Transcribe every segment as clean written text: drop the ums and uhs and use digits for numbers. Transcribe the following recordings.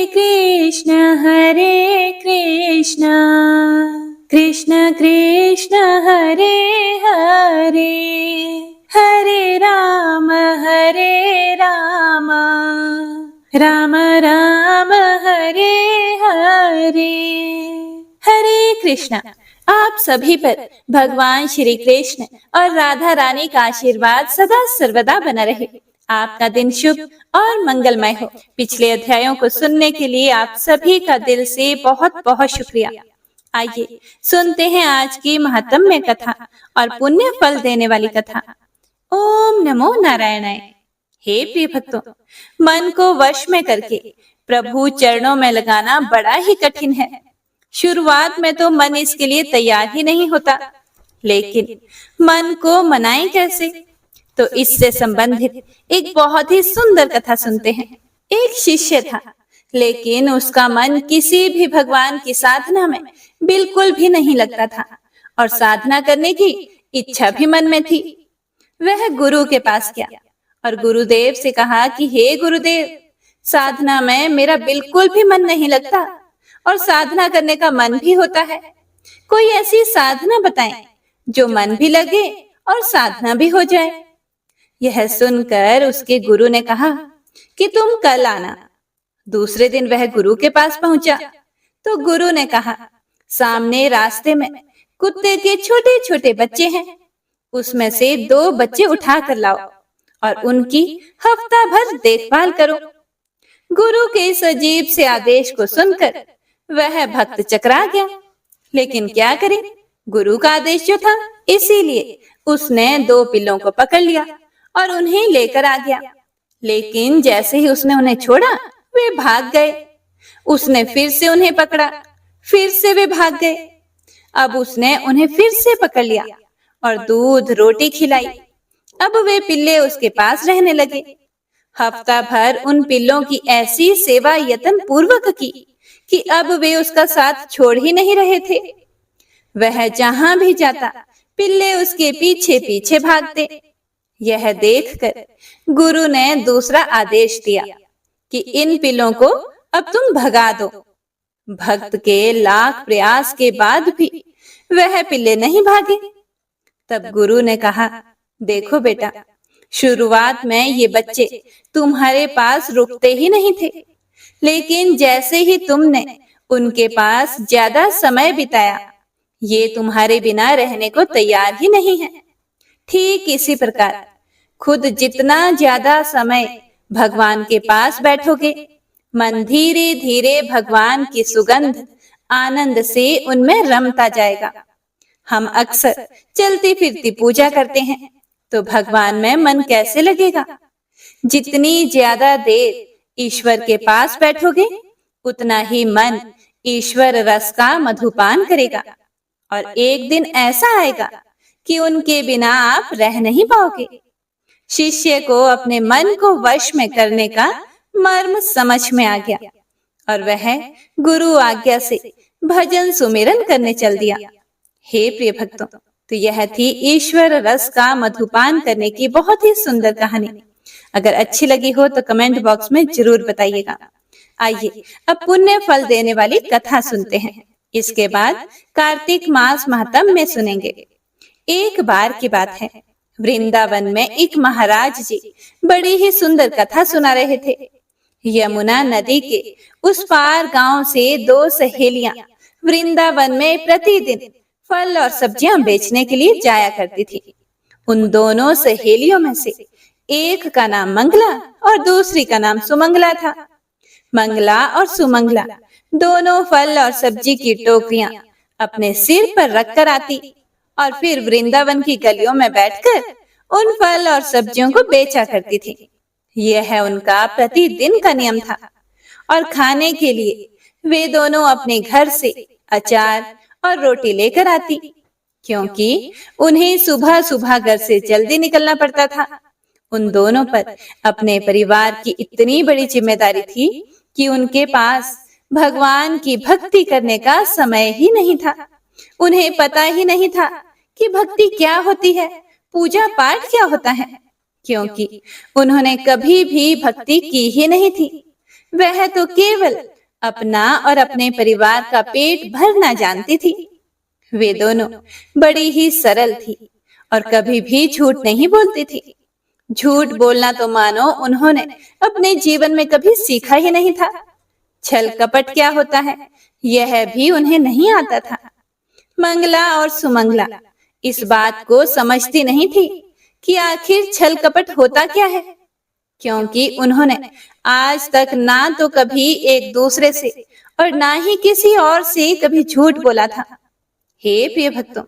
हरे कृष्ण कृष्ण कृष्ण हरे हरे, हरे राम राम राम हरे हरे। हरे कृष्णा। आप सभी पर भगवान श्री कृष्ण और राधा रानी का आशीर्वाद सदा सर्वदा बना रहे। आपका दिन शुभ और मंगलमय हो। पिछले अध्यायों को सुनने के लिए आप सभी का दिल से बहुत बहुत शुक्रिया। आइए सुनते हैं आज की महात्म्य कथा और पुण्य फल देने वाली कथा। ओम नमो नारायणाय। हे प्रिय भक्तों, मन को वश में करके प्रभु चरणों में लगाना बड़ा ही कठिन है। शुरुआत में तो मन इसके लिए तैयार ही नहीं होता, लेकिन मन को मनाएं कैसे? तो इससे संबंधित एक बहुत ही सुंदर कथा सुनते हैं। एक शिष्य था, लेकिन उसका मन किसी भी भगवान की साधना में बिल्कुल भी नहीं लगता था और साधना करने की इच्छा भी मन में थी। वह गुरु के पास गया और गुरुदेव से कहा कि हे गुरुदेव, साधना में मेरा बिल्कुल भी मन नहीं लगता और साधना करने का मन भी होता है। कोई ऐसी साधना बताएं जो मन भी लगे और साधना भी हो जाए। यह सुनकर उसके गुरु ने कहा कि तुम कल आना। दूसरे दिन वह गुरु के पास पहुंचा तो गुरु ने कहा, सामने रास्ते में कुत्ते के छोटे छोटे बच्चे हैं, उसमें से 2 बच्चे उठा कर लाओ और उनकी हफ्ता भर देखभाल करो। गुरु के इस अजीब से आदेश को सुनकर वह भक्त चकरा गया, लेकिन क्या करे, गुरु का आदेश जो था, इसीलिए उसने 2 पिल्लों को पकड़ लिया और उन्हें लेकर आ गया। लेकिन जैसे ही उसने उन्हें छोड़ा, वे भाग गए। उसने फिर से उन्हें पकड़ा, फिर से वे भाग गए। अब उसने उन्हें फिर से पकड़ लिया और दूध रोटी खिलाई। अब वे पिल्ले उसके पास रहने लगे। हफ्ता भर उन पिल्लों की ऐसी सेवा यत्न पूर्वक की कि अब वे उसका साथ छोड़ ही नहीं रहे थे। वह जहां भी जाता, पिल्ले उसके पीछे पीछे भागते। यह देखकर गुरु ने दूसरा आदेश दिया कि इन पिल्लों को अब तुम भगा दो। भक्त के लाख प्रयास के बाद भी वह पिल्ले नहीं भागे। तब गुरु ने कहा, देखो बेटा, शुरुआत में ये बच्चे तुम्हारे पास रुकते ही नहीं थे, लेकिन जैसे ही तुमने उनके पास ज्यादा समय बिताया, ये तुम्हारे बिना रहने को तैयार ही नहीं है। ठीक इसी प्रकार खुद जितना ज्यादा समय भगवान के पास बैठोगे, मन धीरे धीरे भगवान की सुगंध आनंद से उनमें रमता जाएगा। हम अक्सर चलती फिरती पूजा करते हैं, तो भगवान में मन कैसे लगेगा? जितनी ज्यादा देर ईश्वर के पास बैठोगे, उतना ही मन ईश्वर रस का मधुपान करेगा और एक दिन ऐसा आएगा कि उनके बिना आप रह नहीं पाओगे। शिष्य को अपने मन को वश में करने का मर्म समझ में आ गया और वह गुरु आज्ञा से भजन सुमिरन करने चल दिया। हे प्रिय भक्तों, तो यह थी ईश्वर रस का मधुपान करने की बहुत ही सुंदर कहानी। अगर अच्छी लगी हो तो कमेंट बॉक्स में जरूर बताइएगा। आइए अब पुण्य फल देने वाली कथा सुनते हैं। इसके बाद कार्तिक मास महात्म्य में सुनेंगे। एक बार की बात है, वृंदावन में एक महाराज जी बड़ी ही सुंदर कथा सुना रहे थे। यमुना नदी के उस पार गांव से 2 सहेलियां वृंदावन में प्रतिदिन फल और सब्जियां बेचने के लिए जाया करती थी। उन दोनों सहेलियों में से एक का नाम मंगला और दूसरी का नाम सुमंगला था। मंगला और सुमंगला दोनों फल और सब्जी की टोकरियां अपने सिर पर रखकर आती और फिर वृंदावन की गलियों में बैठकर उन फल और सब्जियों को बेचा करती थी। यह उनका प्रतिदिन का नियम था और खाने के लिए वे दोनों अपने घर से अचार और रोटी लेकर आती, क्योंकि उन्हें सुबह सुबह घर से जल्दी निकलना पड़ता था। उन दोनों पर अपने परिवार की इतनी बड़ी जिम्मेदारी थी कि उनके पास भगवान की भक्ति करने का समय ही नहीं था। उन्हें पता ही नहीं था कि भक्ति क्या होती है, पूजा पाठ क्या होता है, क्योंकि उन्होंने कभी भी भक्ति की ही नहीं थी। वह तो केवल अपना और अपने परिवार का पेट भरना जानती थी। वे दोनों बड़ी ही सरल थी और कभी भी झूठ नहीं बोलती थी। झूठ बोलना तो मानो उन्होंने अपने जीवन में कभी सीखा ही नहीं था। छल कपट क्या होता है यह भी उन्हें नहीं आता था। मंगला और सुमंगला इस बात को समझती नहीं थी कि आखिर छल कपट होता क्या है, क्योंकि उन्होंने आज तक ना तो कभी एक दूसरे से और ना ही किसी और से कभी झूठ बोला था। हे प्रिय भक्तों,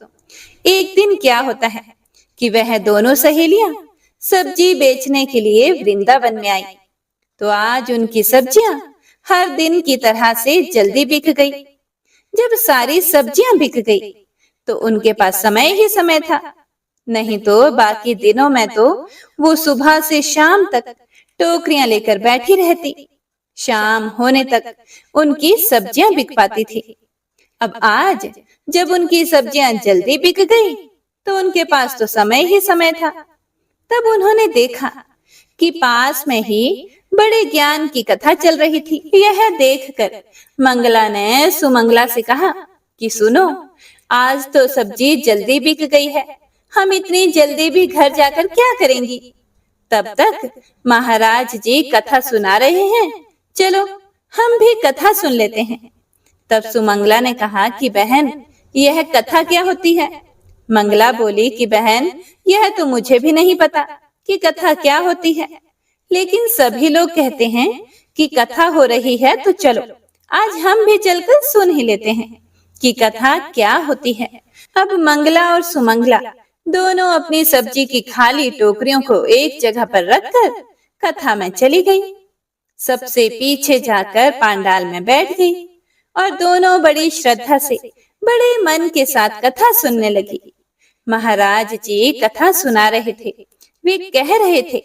एक दिन क्या होता है कि वह दोनों सहेलियां सब्जी बेचने के लिए वृंदावन में आई। तो आज उनकी सब्जियां हर दिन की तरह से जल्दी बिक गई। जब सारी सब्जियां बिक गई तो उनके पास समय ही समय था, नहीं तो बाकी दिनों में तो वो सुबह से शाम तक टोकरियां लेकर बैठी रहती। शाम होने तक उनकी सब्जियां बिक पाती थी। अब आज जब उनकी सब्जियां जल्दी बिक गई तो उनके पास तो समय ही समय था। तब उन्होंने देखा कि पास में ही बड़े ज्ञान की कथा चल रही थी। यह देखकर मंगला ने सुमंगला से कहा कि सुनो, आज तो सब्जी जल्दी बिक गई है, हम इतनी जल्दी भी घर जाकर क्या करेंगी? तब तक महाराज जी कथा सुना रहे हैं, चलो हम भी कथा सुन लेते हैं। तब सुमंगला ने कहा कि बहन, यह कथा क्या होती है? मंगला बोली कि बहन, यह तो मुझे भी नहीं पता कि कथा क्या होती है, लेकिन सभी लोग कहते हैं कि कथा हो रही है, तो चलो आज हम भी चलकर सुन ही लेते हैं कि कथा क्या होती है। अब मंगला और सुमंगला दोनों अपनी सब्जी की खाली टोकरियों को एक जगह पर रखकर कथा में चली गई। सबसे पीछे जाकर पांडाल में बैठ गई और दोनों बड़ी श्रद्धा से बड़े मन के साथ कथा सुनने लगी। महाराज जी कथा सुना रहे थे। वे कह रहे थे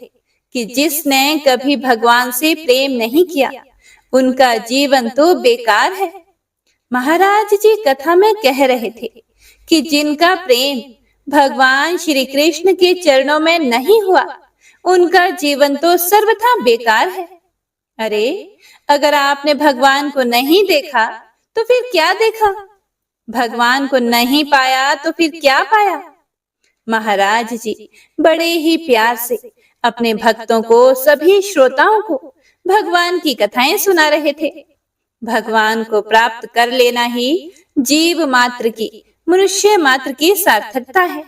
कि जिसने कभी भगवान से प्रेम नहीं किया उनका जीवन तो बेकार है। महाराज जी कथा में कह रहे थे कि जिनका प्रेम भगवान श्री कृष्ण के चरणों में नहीं हुआ उनका जीवन तो सर्वथा बेकार है। अरे, अगर आपने भगवान को नहीं देखा तो फिर क्या देखा? भगवान को नहीं पाया तो फिर क्या पाया? महाराज जी बड़े ही प्यार से अपने भक्तों को, सभी श्रोताओं को भगवान की कथाएं सुना रहे थे। भगवान को प्राप्त कर लेना ही जीव मात्र की, मनुष्य मात्र की सार्थकता है।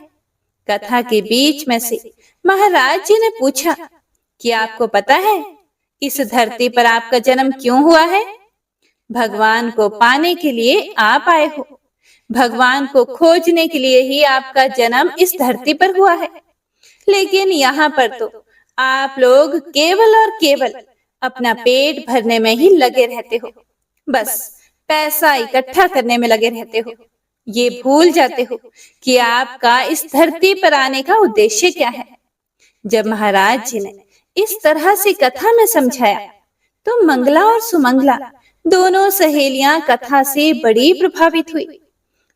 कथा के बीच में से महाराज जी ने पूछा कि आपको पता है इस धरती पर आपका जन्म क्यों हुआ है? भगवान को पाने के लिए आप आए हो। भगवान को खोजने के लिए ही आपका जन्म इस धरती पर हुआ है। लेकिन यहाँ पर तो आप लोग केवल और केवल अपना पेट भरने में ही लगे रहते हो, बस पैसा इकट्ठा करने में लगे रहते हो। ये भूल जाते हो कि आपका इस धरती पर आने का उद्देश्य क्या है। जब महाराज जी ने इस तरह से कथा में समझाया तो मंगला और सुमंगला दोनों सहेलियां कथा से बड़ी प्रभावित हुई।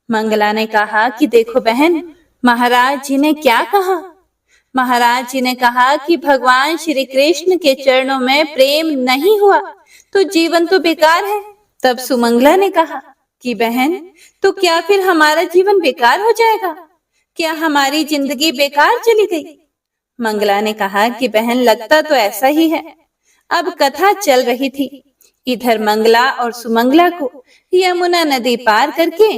मंगला ने कहा कि देखो बहन, महाराज जी ने क्या कहा? महाराज जी ने कहा कि भगवान श्री कृष्ण के चरणों में प्रेम नहीं हुआ तो जीवन तो बेकार है। तब सुमंगला ने कहा कि बहन, तो क्या फिर हमारा जीवन बेकार हो जाएगा? क्या हमारी जिंदगी बेकार चली गई? मंगला ने कहा कि बहन, लगता तो ऐसा ही है। अब कथा चल रही थी। इधर मंगला और सुमंगला को यमुना नदी पार करके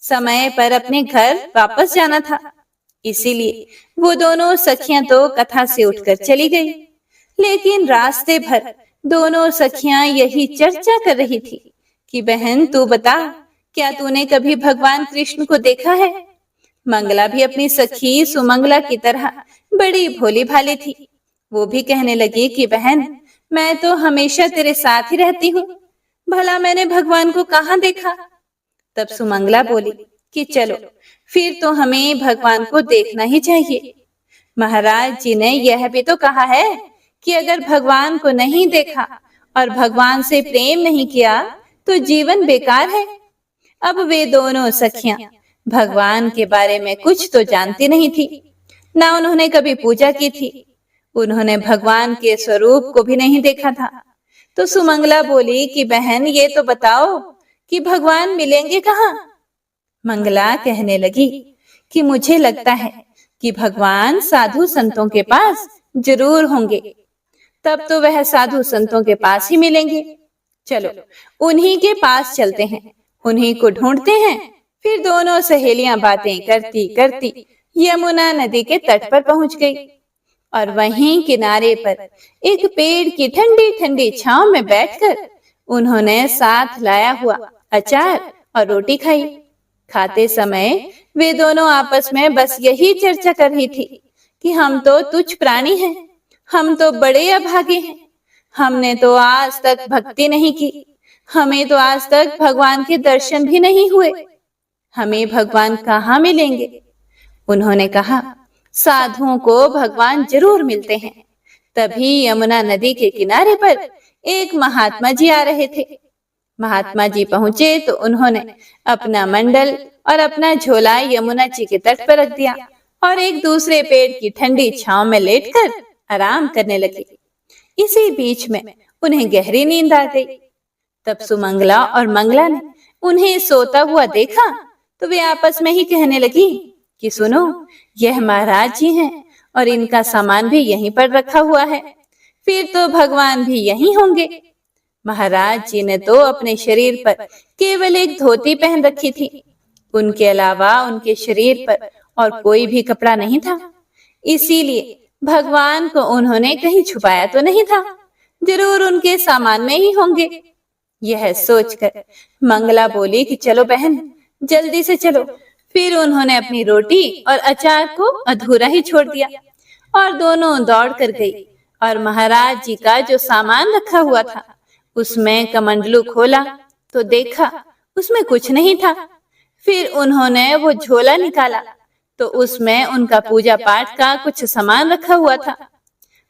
समय पर अपने घर वापस जाना था, इसीलिए वो दोनों सखियां तो कथा से उठकर चली गई। लेकिन रास्ते भर दोनों सखियां यही चर्चा कर रही थी कि बहन, तू बता, क्या तूने कभी भगवान कृष्ण को देखा है? मंगला भी अपनी सखी सुमंगला की तरह बड़ी भोली भाली थी। वो भी कहने लगी कि बहन, मैं तो हमेशा तेरे साथ ही रहती हूँ, भला मैंने भगवान को कहाँ देखा? तब सुमंगला बोली कि चलो फिर तो हमें भगवान को देखना ही चाहिए। महाराज जी ने यह भी तो कहा है कि अगर भगवान को नहीं देखा और भगवान से प्रेम नहीं किया तो जीवन बेकार है। अब वे दोनों सखियां भगवान के बारे में कुछ तो जानती नहीं थी, ना उन्होंने कभी पूजा की थी, उन्होंने भगवान के स्वरूप को भी नहीं देखा था। तो सुमंगला बोली कि बहन ये तो बताओ कि भगवान मिलेंगे कहाँ। मंगला कहने लगी कि मुझे लगता है कि भगवान साधु संतों के पास जरूर होंगे। तब तो वह साधु संतों के पास ही मिलेंगे। चलो उन्हीं के पास चलते हैं, उन्हीं को ढूंढते हैं। फिर दोनों सहेलियां बातें करती करती यमुना नदी के तट पर पहुंच गई और वहीं किनारे पर एक पेड़ की ठंडी ठंडी छांव में बैठकर उन्होंने साथ लाया हुआ अचार और रोटी खाई। खाते समय वे दोनों आपस में बस यही चर्चा कर रही थी कि हम तो तुच्छ प्राणी हैं, हम तो बड़े अभागे हैं, हमने तो आज तक भक्ति नहीं की, हमें तो आज तक भगवान के दर्शन भी नहीं हुए, हमें भगवान कहाँ मिलेंगे। उन्होंने कहा साधुओं को भगवान जरूर मिलते हैं। तभी यमुना नदी के किनारे पर एक महात्मा जी आ रहे थे। महात्मा जी पहुंचे तो उन्होंने अपना मंडल और अपना झोला यमुना जी के तट पर रख दिया और एक दूसरे पेड़ की ठंडी छांव में लेटकर आराम करने लगे। इसी बीच में उन्हें गहरी नींद आ गई। तब सुमंगला और मंगला ने उन्हें सोता हुआ देखा तो वे आपस में ही कहने लगी कि सुनो, यह महाराज जी हैं और इनका सामान भी यहीं पर रखा हुआ है, फिर तो भगवान भी यहीं होंगे। महाराज जी ने तो अपने शरीर पर केवल एक धोती पहन रखी थी, उनके अलावा उनके शरीर पर और कोई भी कपड़ा नहीं था, इसीलिए भगवान को उन्होंने कहीं छुपाया तो नहीं था, जरूर उनके सामान में ही होंगे। यह सोचकर मंगला बोली कि चलो बहन जल्दी से चलो। फिर उन्होंने अपनी रोटी और अचार को अधूरा ही छोड़ दिया और दोनों दौड़ कर गई और महाराज जी का जो सामान रखा हुआ था उसमें कमंडलू खोला तो देखा उसमें कुछ नहीं था। फिर उन्होंने वो झोला निकाला तो उसमें उनका पूजा पाठ का कुछ सामान रखा हुआ था।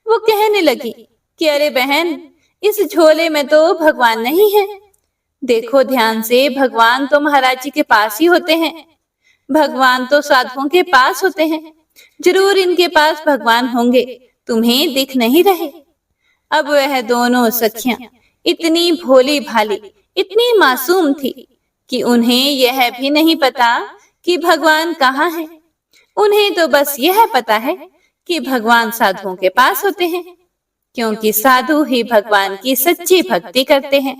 वो कहने लगी कि अरे बहन, इस झोले में तो भगवान नहीं है, देखो ध्यान से, भगवान तो महाराज जी के पास ही होते हैं, भगवान तो साधुओं के पास होते हैं, जरूर इनके पास भगवान होंगे, तुम्हें दिख नहीं रहे। अब वह दोनों सखियां इतनी भोली भाली, इतनी मासूम थी कि उन्हें यह भी नहीं पता कि भगवान कहाँ है। उन्हें तो बस यह पता है कि भगवान साधुओं के पास होते हैं, क्योंकि साधु ही भगवान की सच्ची भक्ति करते हैं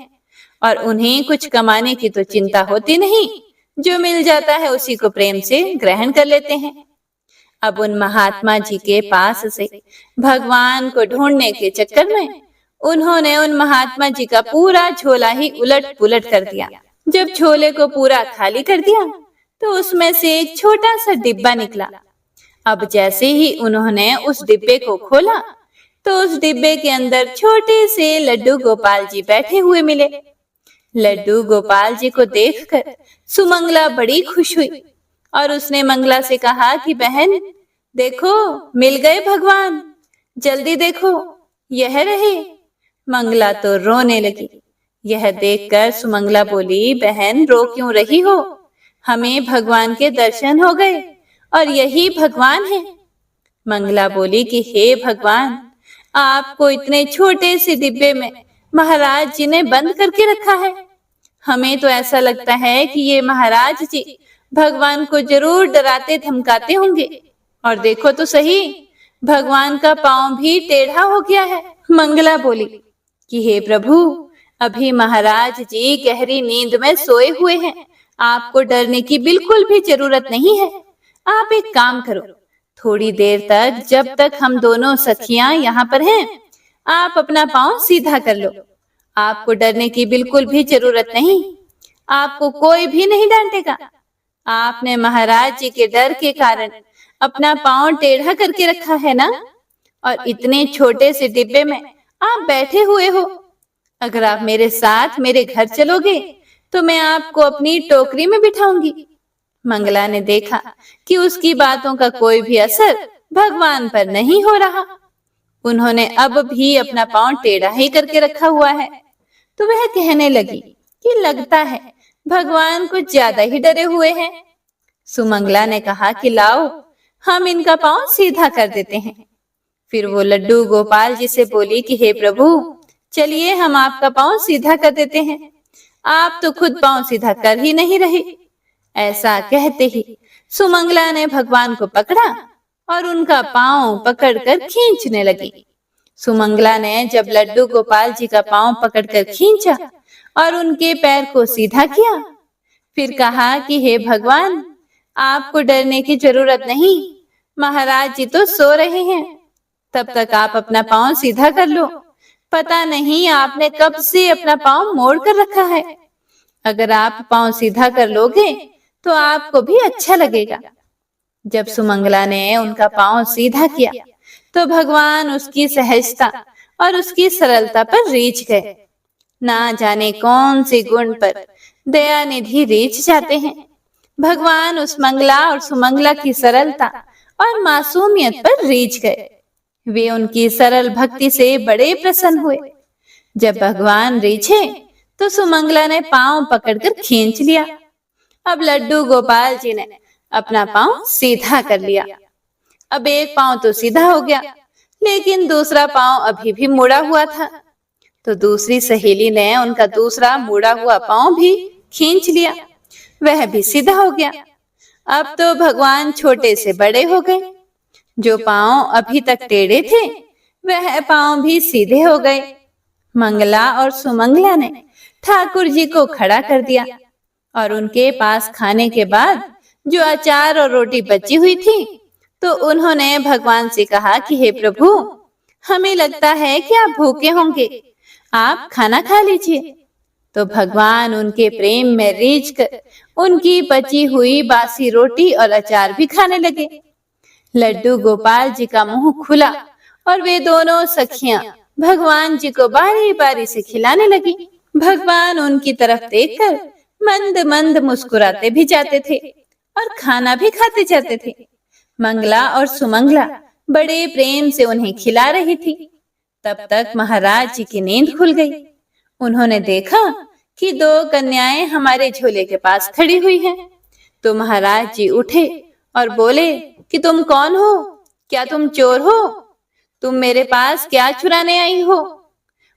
और उन्हें कुछ कमाने की तो चिंता होती नहीं, जो मिल जाता है उसी को प्रेम से ग्रहण कर लेते हैं। अब उन महात्मा जी के पास से भगवान को ढूंढने के चक्कर में उन्होंने उन महात्मा जी का पूरा झोला ही उलट पुलट कर दिया। जब झोले को पूरा खाली कर दिया तो उसमें से एक छोटा सा डिब्बा निकला। अब जैसे ही उन्होंने उस डिब्बे को खोला तो उस डिब्बे के अंदर छोटे से लड्डू गोपाल जी बैठे हुए मिले। लड्डू गोपाल जी को देखकर सुमंगला बड़ी खुश हुई और उसने मंगला से कहा कि बहन देखो, मिल गए भगवान, जल्दी देखो, यह रहे। मंगला तो रोने लगी। यह देखकर सुमंगला बोली, बहन रो क्यों रही हो, हमें भगवान के दर्शन हो गए और यही भगवान है। मंगला बोली कि हे भगवान, आपको इतने छोटे से डिब्बे में महाराज जी ने बंद करके रखा है। हमें तो ऐसा लगता है कि ये महाराज जी भगवान को जरूर डराते धमकाते होंगे, और देखो तो सही, भगवान का पांव भी टेढ़ा हो गया है। मंगला बोली कि हे प्रभु, अभी महाराज जी गहरी नींद में सोए हुए हैं, आपको डरने की बिल्कुल भी जरूरत नहीं है। आप एक काम करो, थोड़ी देर तक, जब तक हम दोनों सखियां यहाँ पर हैं, आप अपना पांव सीधा कर लो। आपको डरने की बिल्कुल भी जरूरत नहीं, आपको कोई भी नहीं डांटेगा। आपने महाराज जी के डर के कारण अपना पांव टेढ़ा करके रखा है ना, और इतने छोटे से डिब्बे में आप बैठे हुए हो। अगर आप मेरे साथ मेरे घर चलोगे तो मैं आपको अपनी टोकरी में बिठाऊंगी। मंगला ने देखा कि उसकी बातों का कोई भी असर भगवान पर नहीं हो रहा। उन्होंने अब भी अपना पांव टेढ़ा ही करके रखा हुआ है, तो वह कहने लगी कि लगता है भगवान कुछ ज्यादा ही डरे हुए हैं। सुमंगला ने कहा कि लाओ, हम इनका पांव सीधा कर देते हैं। फिर वो लड्डू गोपाल जी से बोली कि हे प्रभु, चलिए हम आपका पाँव सीधा कर देते हैं, आप तो खुद पाँव सीधा कर ही नहीं रहे। ऐसा कहते ही सुमंगला ने भगवान को पकड़ा और उनका पाँव पकड़कर खींचने लगी। सुमंगला ने जब लड्डू गोपाल जी का पाँव पकड़कर खींचा और उनके पैर को सीधा किया, फिर कहा कि हे भगवान, आपको डरने की जरूरत नहीं, महाराज जी तो सो रहे हैं, तब तक आप अपना पाँव सीधा कर लो। पता नहीं आपने कब से अपना पाँव मोड़ कर रखा है। अगर आप पाँव सीधा कर लोगे तो आपको भी अच्छा लगेगा। जब सुमंगला ने उनका पाँव सीधा किया तो भगवान उसकी सहजता और उसकी सरलता पर रीझ गए। ना जाने कौन से गुण पर दयानिधि रीझ जाते हैं। भगवान उस मंगला और सुमंगला की सरलता और मासूमियत पर रीझ गए। वे उनकी सरल भक्ति से बड़े प्रसन्न हुए। जब भगवान रीझे तो सुमंगला ने पाँव पकड़कर खींच लिया। अब लड्डू गोपाल जी ने अपना पाँव सीधा कर लिया। अब एक पाँव तो सीधा हो गया, लेकिन दूसरा पाँव अभी भी मुड़ा हुआ था। तो दूसरी सहेली ने उनका दूसरा मुड़ा हुआ पाँव भी खींच लिया, वह भी सीधा हो गया। अब तो भगवान छोटे से बड़े हो गए। जो पाँव अभी तक टेढ़े थे वह पाँव भी सीधे हो गए। मंगला और सुमंगला ने ठाकुर जी को खड़ा कर दिया और उनके पास खाने के बाद जो अचार और रोटी बची हुई थी, तो उन्होंने भगवान से कहा कि हे प्रभु, हमें लगता है कि आप भूखे होंगे, आप खाना खा लीजिए। तो भगवान उनके प्रेम में रीझ कर उनकी बची हुई बासी रोटी और अचार भी खाने लगे। लड्डू गोपाल जी का मुंह खुला और वे दोनों सखियां भगवान जी को बारी बारी से खिलाने लगी। भगवान उनकी तरफ देखकर मंद मंद मुस्कुराते भी जाते थे और खाना भी खाते जाते थे। मंगला और सुमंगला बड़े प्रेम से उन्हें खिला रही थी। तब तक महाराज जी की नींद खुल गई। उन्होंने देखा कि दो कन्याएं हमारे झोले के पास खड़ी हुई हैं। तो महाराज जी उठे और बोले कि तुम कौन हो? क्या तुम चोर हो? तुम मेरे पास क्या चुराने आई हो?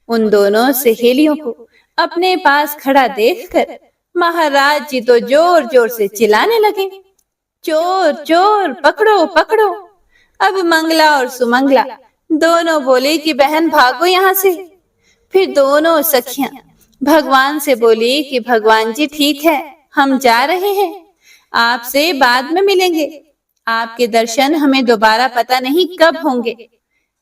उन दोनों सहेलियों को अपने पास खड़ा देखकर महाराज जी तो जोर जोर से चिल्लाने लगे, चोर चोर, पकड़ो पकड़ो। अब मंगला और सुमंगला दोनों बोले कि बहन भागो यहाँ से। फिर दोनों सखियां भगवान से बोली कि भगवान जी ठीक है, हम जा रहे हैं, आपसे बाद में मिलेंगे, आपके दर्शन हमें दोबारा पता नहीं कब होंगे।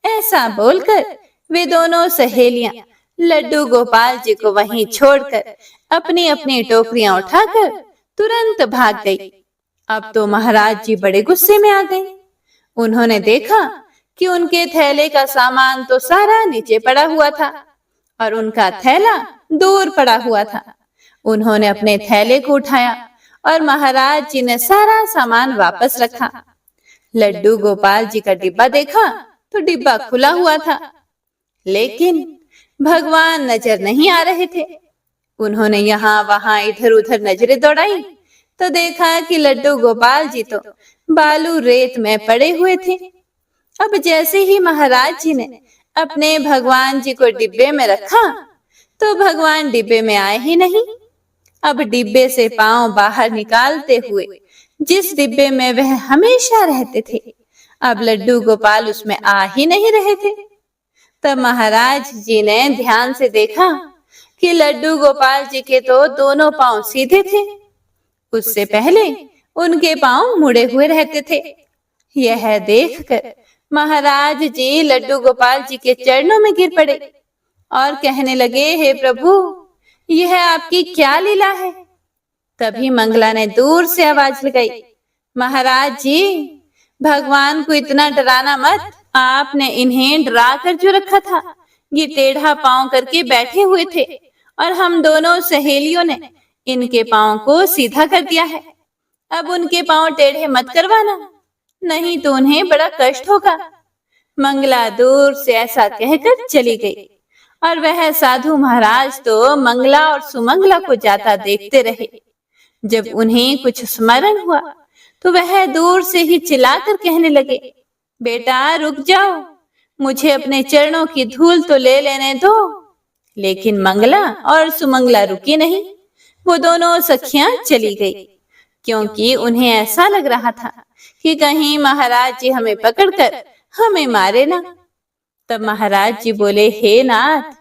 ऐसा बोलकर वे दोनों सहेलियां लड्डू गोपाल जी को वहीं छोड़कर अपनी अपनी टोकरियां उठाकर तुरंत भाग गई। अब तो महाराज जी बड़े गुस्से में आ गए। उन्होंने देखा कि उनके थैले का सामान तो सारा नीचे पड़ा हुआ था और उनका थैला दूर पड़ा हुआ था। उन्होंने अपने थैले को उठाया और महाराज जी ने सारा सामान वापस रखा। लड्डू गोपाल जी का डिब्बा देखा तो डिब्बा खुला हुआ था, लेकिन भगवान नजर नहीं आ रहे थे। उन्होंने यहाँ वहां इधर उधर नजरें दौड़ाई तो देखा कि लड्डू गोपाल जी तो बालू रेत में पड़े हुए थे। अब जैसे ही महाराज जी ने अपने भगवान जी को डिब्बे में रखा तो भगवान डिब्बे में आए ही नहीं। अब डिब्बे से पांव बाहर निकालते हुए जिस डिब्बे में वह हमेशा रहते थे, अब लड्डू गोपाल उसमें आ ही नहीं रहे थे। तब महाराज जी ने ध्यान से देखा कि लड्डू गोपाल जी के तो दोनों पांव सीधे थे, उससे पहले उनके पांव मुड़े हुए रहते थे। यह देखकर महाराज जी लड्डू गोपाल जी के चरणों में गिर पड़े और कहने लगे, हे प्रभु, यह आपकी क्या लीला है? तभी मंगला ने दूर से आवाज लगाई, महाराज जी, भगवान को इतना डराना मत, आपने इन्हें डरा कर जो रखा था, ये टेढ़ा पांव करके बैठे हुए थे और हम दोनों सहेलियों ने इनके पांव को सीधा कर दिया है। अब उनके पांव टेढ़े मत करवाना, नहीं तो उन्हें बड़ा कष्ट होगा। मंगला दूर से ऐसा कहकर चली गई और वह साधु महाराज तो मंगला और सुमंगला को जाता देखते रहे। जब उन्हें कुछ स्मरण हुआ तो वह दूर से ही चिल्लाकर कहने लगे, बेटा रुक जाओ, मुझे अपने चरणों की धूल तो ले लेने दो। लेकिन मंगला और सुमंगला रुकी नहीं। वो दोनों सखियां चली गई, क्योंकि उन्हें ऐसा लग रहा था कि कहीं महाराज जी हमें पकड़कर हमें मारे ना। तब महाराज जी बोले, हे नाथ,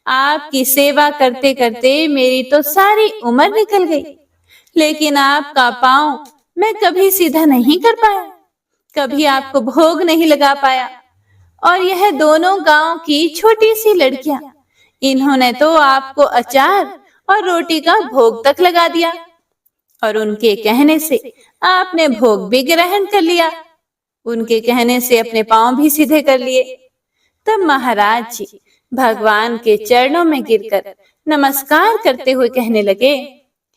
आपकी सेवा करते करते मेरी तो सारी उम्र निकल गई, लेकिन आपका पांव मैं कभी सीधा नहीं कर पाया, कभी आपको भोग नहीं लगा पाया। और यह दोनों गांव की छोटी सी लड़कियां, इन्होंने तो आपको अचार और रोटी का भोग तक लगा दिया, और उनके कहने से आपने भोग भी ग्रहण कर लिया, उनके कहने से अपने पांव भी सीधे कर लिए। तब महाराज जी भगवान के चरणों में गिरकर नमस्कार करते हुए कहने लगे,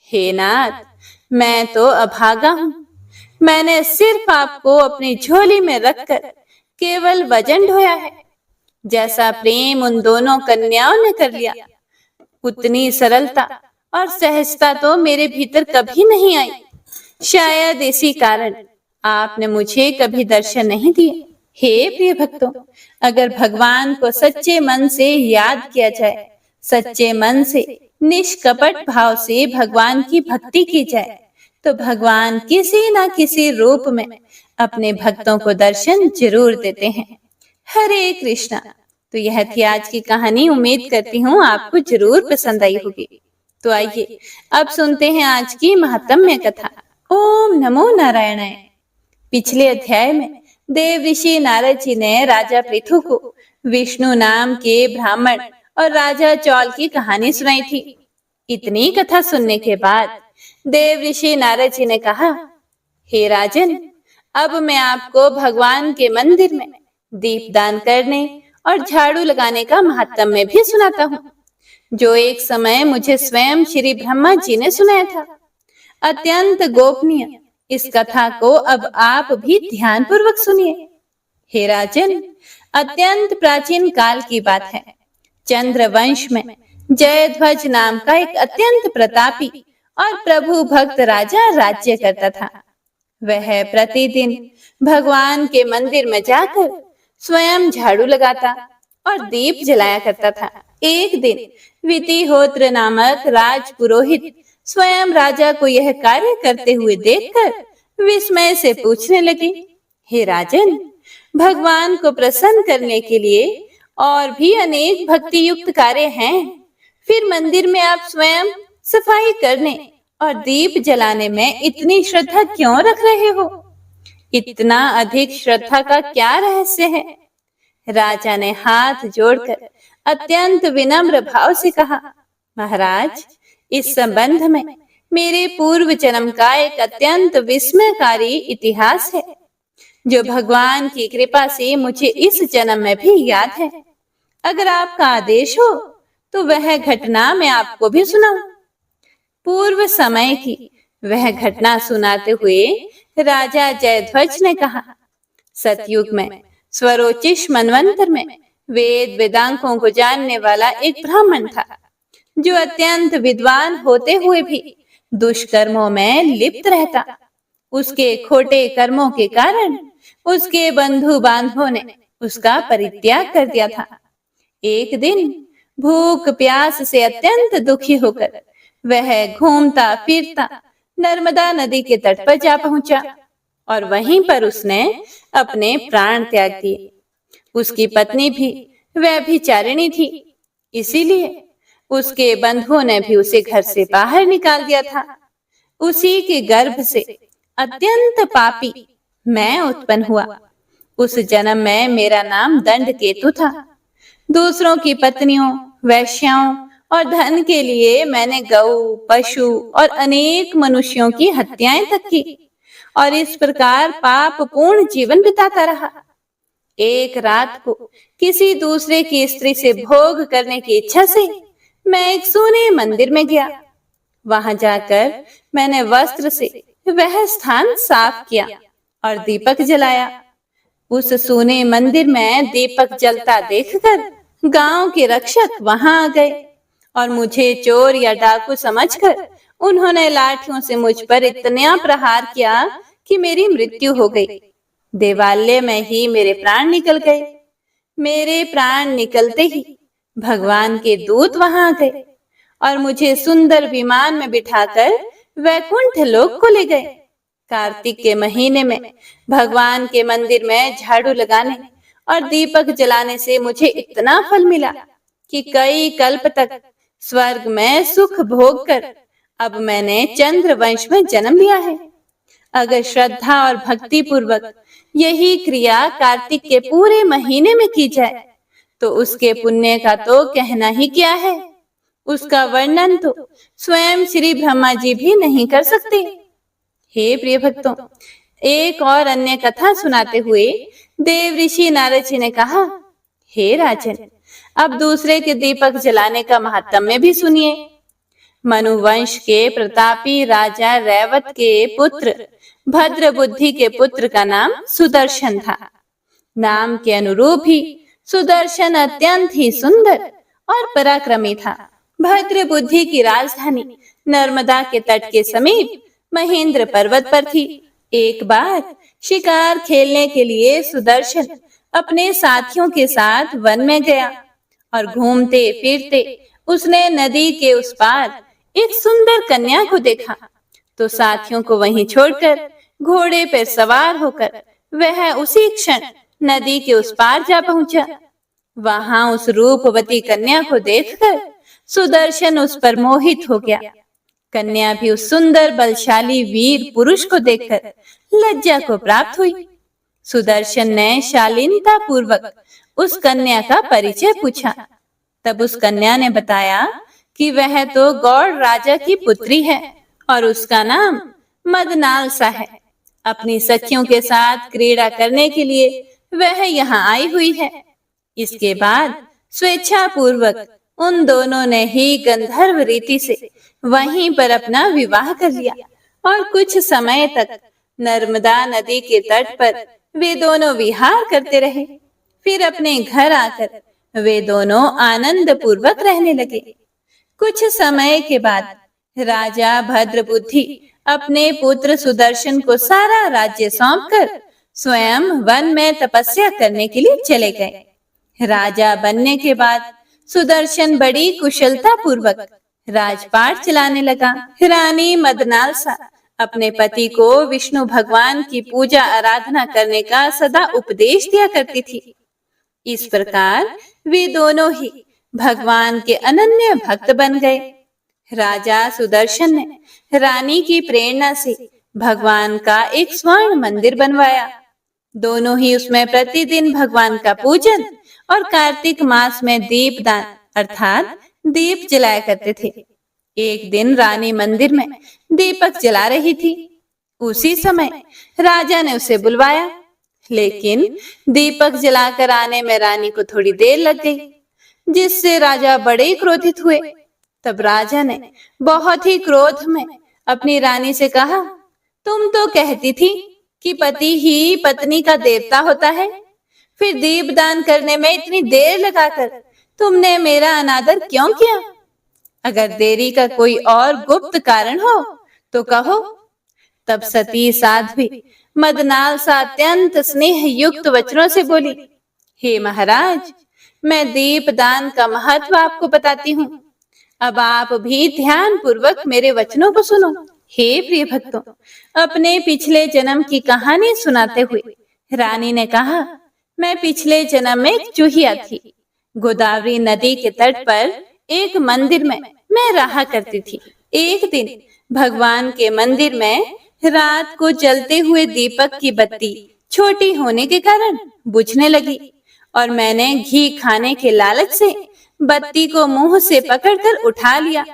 हे नाथ, मैं तो अभागा हूँ। मैंने सिर्फ आपको अपनी झोली में रखकर केवल वजन ढोया है। जैसा प्रेम उन दोनों कन्याओं ने कर लिया, उतनी सरलता और सहजता तो मेरे भीतर कभी नहीं आई। शायद इसी कारण आपने मुझे कभी दर्शन नहीं दिए। हे प्रिय भक्तों, अगर भगवान को सच्चे मन से याद किया जाए, सच्चे मन से निष्कपट भाव से भगवान की भक्ति की जाए, तो भगवान किसी न किसी रूप में अपने भक्तों को दर्शन जरूर देते हैं। हरे कृष्णा। तो यह थी आज की कहानी। उम्मीद करती हूँ आपको जरूर पसंद आई होगी। तो आइए अब सुनते हैं आज की महात्म्य कथा। ओम नमो नारायणाय। पिछले अध्याय में देव ऋषि नारद जी ने राजा पृथु को विष्णु नाम के ब्राह्मण और राजा चौल की कहानी सुनाई थी। इतनी कथा सुनने के बाद देव ऋषि नारद जी ने कहा, हे राजन, अब मैं आपको भगवान के मंदिर में दीपदान करने और झाड़ू लगाने का महात्म्य भी सुनाता हूँ, जो एक समय मुझे स्वयं श्री ब्रह्मा जी ने सुनाया था। अत्यंत गोपनीय इस कथा को अब आप भी ध्यान पूर्वक सुनिए। हे राजन, अत्यंत प्राचीन काल की बात है। चंद्र वंश में जयध्वज नाम का एक अत्यंत प्रतापी और प्रभु भक्त राजा राज्य करता था। वह प्रतिदिन भगवान के मंदिर में जाकर स्वयं झाड़ू लगाता और दीप जलाया करता था। एक दिन वितिहोत्र नामक राज पुरोहित स्वयं राजा को यह कार्य करते हुए देखकर विस्मय से पूछने लगे, हे राजन, भगवान को प्रसन्न करने के लिए और भी अनेक भक्ति युक्त कार्य हैं, फिर मंदिर में आप स्वयं सफाई करने और दीप जलाने में इतनी श्रद्धा क्यों रख रहे हो? इतना अधिक श्रद्धा का क्या रहस्य है? राजा ने हाथ जोड़कर अत्यंत विनम्र भाव से कहा, महाराज, इस संबंध में मेरे पूर्व जन्म का एक अत्यंत विस्मयकारी इतिहास है, जो भगवान की कृपा से मुझे इस जन्म में भी याद है। अगर आपका आदेश हो तो वह घटना मैं आपको भी सुनाऊं। पूर्व समय की वह घटना सुनाते हुए राजा जयध्वज ने कहा, सतयुग में स्वरोचिष मनवंतर में वेद वेदांगों को जानने वाला एक ब्राह्मण था, जो अत्यंत विद्वान होते हुए भी दुष्कर्मों में लिप्त रहता। उसके खोटे कर्मों के कारण उसके बंधु बांधवों ने उसका परित्याग कर दिया था। एक दिन भूख प्यास से अत्यंत दुखी होकर वह घूमता फिरता नर्मदा नदी के तट पर जा पहुंचा और वहीं पर उसने अपने प्राण त्याग दिए। उसकी पत्नी भी व्यभिचारिणी थी, इसीलिए उसके बंधुओं ने भी उसे घर से बाहर निकाल दिया था। उसी के गर्भ से अत्यंत पापी मैं उत्पन्न हुआ। उस जन्म में मेरा नाम दंड केतु था। दूसरों की पत्नियों, वैश्याओं और धन के लिए मैंने गौ, पशु और अनेक मनुष्यों की हत्याएं तक की और इस प्रकार पाप पूर्ण जीवन बिताता रहा। एक रात को किसी दूसरे की स्त्री से भोग करने की इच्छा से मैं एक सोने मंदिर में गया। वहां जाकर मैंने वस्त्र से वह स्थान साफ किया और दीपक जलाया। उस सोने मंदिर में दीपक जलता देखकर गांव के रक्षक वहां आ गए और मुझे चोर या डाकू समझकर उन्होंने लाठियों से मुझ पर इतना प्रहार किया कि मेरी मृत्यु हो गई। देवालय में ही मेरे प्राण निकल गए। मेरे प्राण निकलते ही भगवान के दूत वहां आ गए और मुझे सुंदर विमान में बिठाकर वैकुंठ लोक को ले गए। कार्तिक के महीने में भगवान के मंदिर में झाड़ू लगाने और दीपक जलाने से मुझे इतना फल मिला कि कई कल्प तक स्वर्ग में सुख भोग कर अब मैंने चंद्र वंश में जन्म लिया है। अगर श्रद्धा और भक्ति पूर्वक यही क्रिया कार्तिक के पूरे महीने में की जाए तो उसके पुण्य का तो कहना ही क्या है। उसका वर्णन तो स्वयं श्री ब्रह्मा जी भी नहीं कर सकते। हे प्रिय भक्तों, एक और अन्य कथा सुनाते हुए देव ऋषि नारद जी ने कहा, हे राजन, अब दूसरे के दीपक जलाने का महात्म्य भी सुनिए। मनुवंश के प्रतापी राजा रैवत के पुत्र भद्र बुद्धि के पुत्र का नाम सुदर्शन था। नाम के अनुरूप ही सुदर्शन अत्यंत ही सुंदर और पराक्रमी था। भद्र बुद्धि की राजधानी नर्मदा के तट के समीप महेंद्र पर्वत पर थी। एक बार शिकार खेलने के लिए सुदर्शन अपने साथियों के साथ वन में गया और घूमते फिरते उसने नदी के उस पार एक सुंदर कन्या को देखा तो साथियों को वहीं छोड़कर घोड़े पर सवार होकर वह उसी क्षण नदी के उस पार जा पहुंचा। वहां उस रूपवती कन्या को देखकर सुदर्शन उस पर मोहित हो गया। कन्या भी उस सुंदर बलशाली वीर पुरुष को देखकर लज्जा को प्राप्त हुई। सुदर्शन ने शालीनता पूर्वक उस कन्या का परिचय पूछा। तब उस कन्या ने बताया कि वह तो गौड़ राजा की पुत्री है और उसका नाम मदनालसा है। अपनी सखियों के साथ क्रीड़ा करने के लिए वह यहाँ आई हुई है। इसके बाद स्वेच्छा पूर्वक उन दोनों ने ही गंधर्व रीति से वहीं पर अपना विवाह कर लिया और कुछ समय तक नर्मदा नदी के तट पर वे दोनों विहार करते रहे। फिर अपने घर आकर वे दोनों आनंद पूर्वक रहने लगे। कुछ समय के बाद राजा भद्रबुद्धि अपने पुत्र सुदर्शन को सारा राज्य सौंपकर स्वयं वन में तपस्या करने के लिए चले गए। राजा बनने के बाद सुदर्शन बड़ी कुशलता पूर्वक राजपाट चलाने लगा। रानी मदनालसा अपने पति को विष्णु भगवान की पूजा आराधना करने का सदा उपदेश दिया करती थी। इस प्रकार वे दोनों ही भगवान के अनन्य भक्त बन गए। राजा सुदर्शन ने रानी की प्रेरणा से भगवान का एक स्वर्ण मंदिर बनवाया। दोनों ही उसमें प्रतिदिन भगवान का पूजन और कार्तिक मास में दीपदान अर्थात दीप जलाया करते थे। एक दिन रानी मंदिर में दीपक जला रही थी। उसी समय राजा ने उसे बुलवाया, लेकिन दीपक जलाकर आने में रानी को थोड़ी देर लग गई, जिससे राजा बड़े क्रोधित हुए। तब राजा ने बहुत ही क्रोध में अपनी रानी से कहा, तुम तो कहती थी कि पति ही पत्नी का देवता होता है, फिर दीपदान करने में इतनी देर लगाकर तुमने मेरा अनादर क्यों किया? अगर देरी का कोई और गुप्त कारण हो तो कहो। तब सती साध्वी मदनालसा अत्यंत स्नेह युक्त वचनों से बोली, हे महाराज, मैं दीपदान का महत्व आपको बताती हूँ। अब आप भी ध्यान पूर्वक मेरे वचनों को सुनो। हे प्रिय भक्तों, अपने पिछले जन्म की कहानी सुनाते हुए रानी ने कहा, मैं पिछले जन्म में एक चूहिया थी। गोदावरी नदी के तट पर एक मंदिर में मैं रहा करती थी। एक दिन भगवान के मंदिर में रात को जलते हुए दीपक की बत्ती छोटी होने के कारण बुझने लगी और मैंने घी खाने के लालच से बत्ती को मुंह से पकड़कर उठा लिया।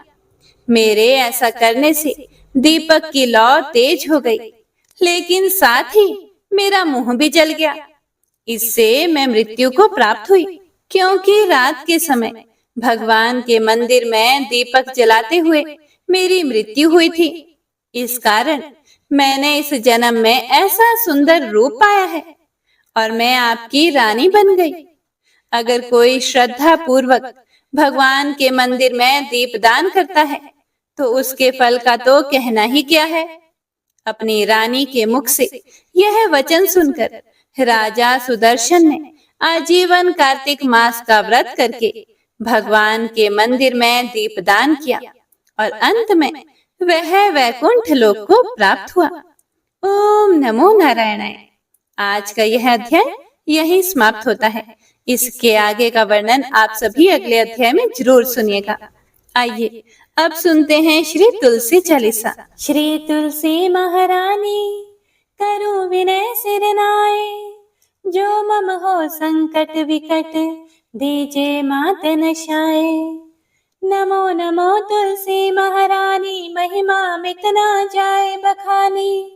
मेरे ऐसा करने से दीपक की लौ तेज हो गई, लेकिन साथ ही मेरा मुंह भी जल गया। इससे मैं मृत्यु को प्राप्त हुई, क्योंकि रात के समय भगवान के मंदिर में दीपक जलाते हुए मेरी मृत्यु हुई थी। इस कारण मैंने इस जन्म में ऐसा सुंदर रूप पाया है और मैं आपकी रानी बन गई। अगर कोई श्रद्धा पूर्वक भगवान के मंदिर में दीपदान करता है तो उसके फल का तो कहना ही क्या है। अपनी रानी के मुख से यह वचन सुनकर राजा सुदर्शन ने आजीवन कार्तिक मास का व्रत करके भगवान के मंदिर में दीपदान किया और अंत में वह वैकुंठ लोक को प्राप्त हुआ। ओम नमो नारायणाय। आज का यह अध्याय यही समाप्त होता है। इसके आगे का वर्णन आप सभी अगले अध्याय में जरूर सुनिएगा। आइए अब सुनते हैं श्री तुलसी चालीसा। श्री तुलसी महारानी करो विनय सिर नाए, जो मम हो संकट विकट दीजे मात नशाए। नमो नमो तुलसी महारानी, महिमा मिट ना जाए बखानी।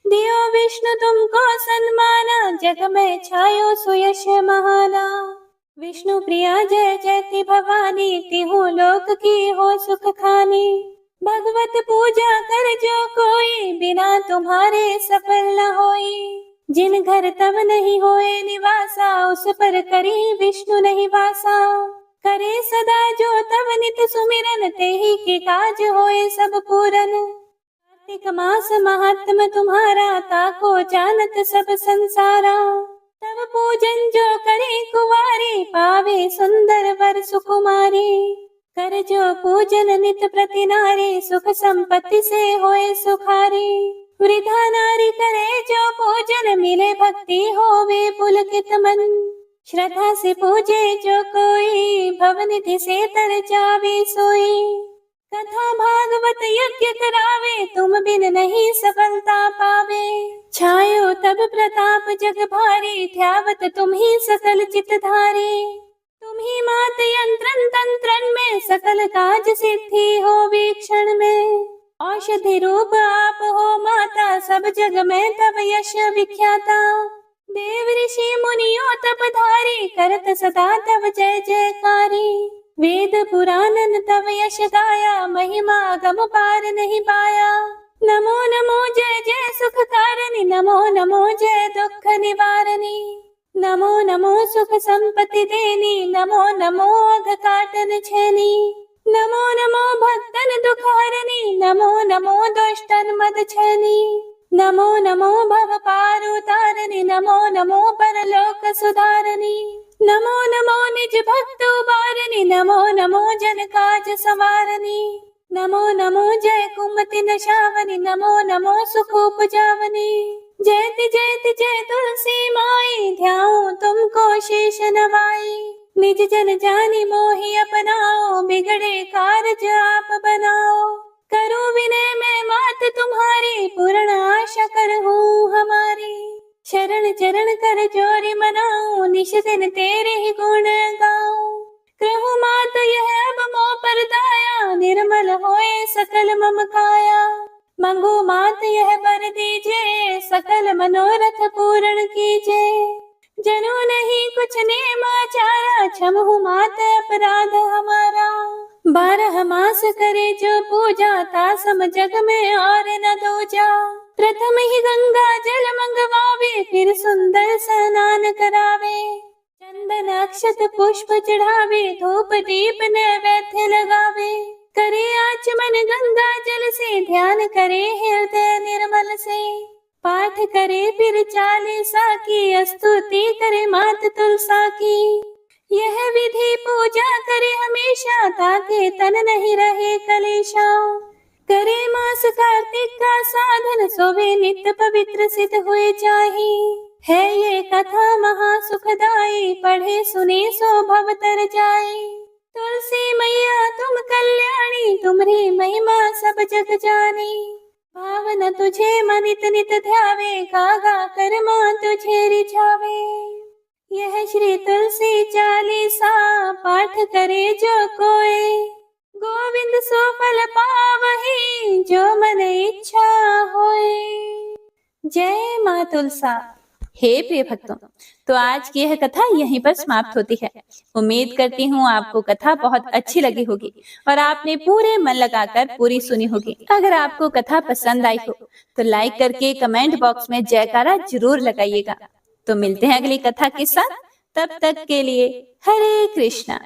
दियो विष्णु तुमको सन्माना, जग में छायो सुयश महाना। विष्णु प्रिया जय जयति भवानी, तिहु लोक की हो सुख खानी। भगवत पूजा कर जो कोई, बिना तुम्हारे सफल न होई। जिन घर तब नहीं होए निवासा, उस पर करी विष्णु नहीं वासा। करे सदा जो तब नित सुमिरन, तेहि के काज होए सब पूरन। कार्तिक मास महात्म तुम्हारा, ताको जानत सब संसारा। तब पूजन जो करे कुवारी, पावे सुंदर वर सुकुमारी। कर जो पूजन नित प्रति नारी, सुख संपत्ति से होए सुखारी। वृद्धा नारी करे जो पूजन, मिले भक्ति होवे पुलकित मन। श्रद्धा से पूजे जो कोई, भवनिधि से तर जावे सोई। कथा भागवत यज्ञ करावे, तुम बिन नहीं सफलता पावे। छायो तब प्रताप जग भारी, ध्यावत तुम ही सकल चित धारी। तुम ही मात यंत्रन तंत्रन में, सकल काज सिद्धि हो वीक्षण में। औषधि रूप आप हो माता, सब जग में तब यश विख्याता। देव ऋषि मुनियों तप धारी, करत सदा तब जय जयकारी। वेद पुराणन तब यश गाया, महिमा गम पार नहीं पाया। नमो नमो जय जय सुख कारणी, नमो नमो जय दुख निवारणी। नमो नमो सुख संपत्ति देनी, नमो नमो अघ काटन छेनी। नमो नमो भक्तन दुख हरणी, नमो नमो दुष्टन मद छेनी। नमो नमो भव पार उतारणी, नमो नमो परलोक सुधारणी। नमो नमो निज भक्त उबारणी, नमो नमो जन काज संवारणी। नमो नमो जय कुमति नशावनी, नमो नमो सुख उपजावनी। जयति जयति जय तुलसी माई, ध्याऊं तुमको शेष नवाई। निज जन जानी मोहि अपनाओ, बिगड़े कारज आप बनाओ। करो विनय मैं मात तुम्हारी, पूर्ण आशा करहूँ हमारी। शरण चरण कर जोरी मनाऊं, निश दिन तेरे ही गुण गाऊं। कहूँ मात यह अब मोह पर दाया, निर्मल होए सकल मम काया। मंगू मात यह वर दीजे, सकल मनोरथ पूर्ण कीजे। जनो नहीं कुछ नेम आचारा, क्षमहु मात अपराध हमारा। 12 मास करे जो पूजा, तासम जग में और न दूजा। प्रथम ही गंगा जल मंगवावे, फिर सुंदर स्नान करावे। चंदन अक्षत पुष्प चढ़ावे, धूप दीप नैवेद्य लगावे। करे आचमन गंगा जल से, ध्यान करे हृदय निर्मल से। पाठ करे फिर चालीसा की, स्तुति करे मात तुलसा की। यह विधि पूजा करे हमेशा, ताकि तन नहीं रहे कलेशा। करे मास कार्तिक का साधन, सोवे नित्य पवित्र सिद्ध हुए जाहि। है ये कथा महा सुखदाई, पढ़े सुने सो भव तर जाए। तुलसी मैया तुम कल्याणी, तुम्हारी महिमा सब जग जानी। भावना तुझे मनित नित ध्यावे, गागा कर मां तुझे रिझावे। यह श्री तुलसी चालीसा, पाठ करे जो कोई। गोविंद सो फल पावहि, जो मन इच्छा होए। जय मां तुलसा। हे प्रिय भक्तों, तो आज की यह कथा यहीं पर समाप्त होती है। उम्मीद करती हूँ आपको कथा बहुत अच्छी लगी होगी और आपने पूरे मन लगाकर पूरी सुनी होगी। अगर आपको कथा पसंद आई हो तो लाइक करके कमेंट बॉक्स में जयकारा जरूर लगाइएगा। तो मिलते हैं अगली कथा के साथ, तब तक के लिए हरे कृष्णा।